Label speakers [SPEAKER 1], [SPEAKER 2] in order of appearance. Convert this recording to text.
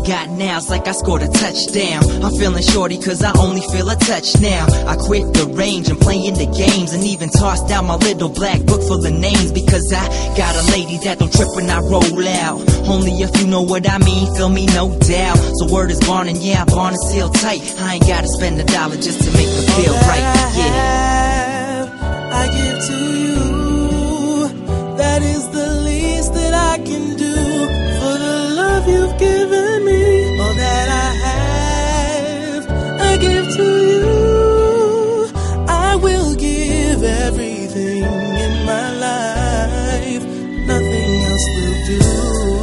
[SPEAKER 1] got now, it's like I scored a touchdown. I'm feeling shorty cause I only feel a touch now. I quit the range and playing the games, and even tossed out my little black book full of names, because I got a lady that don't trip when I roll out. Only if you know what I mean, feel me, no doubt. So word is born, and yeah, born and sealed tight. I ain't gotta spend $1 just to make me feel right. Yeah,
[SPEAKER 2] I give to you. That is the least that I can do for the love you've given me. All that I have, I give to you. I will give everything in my life. Nothing else will do.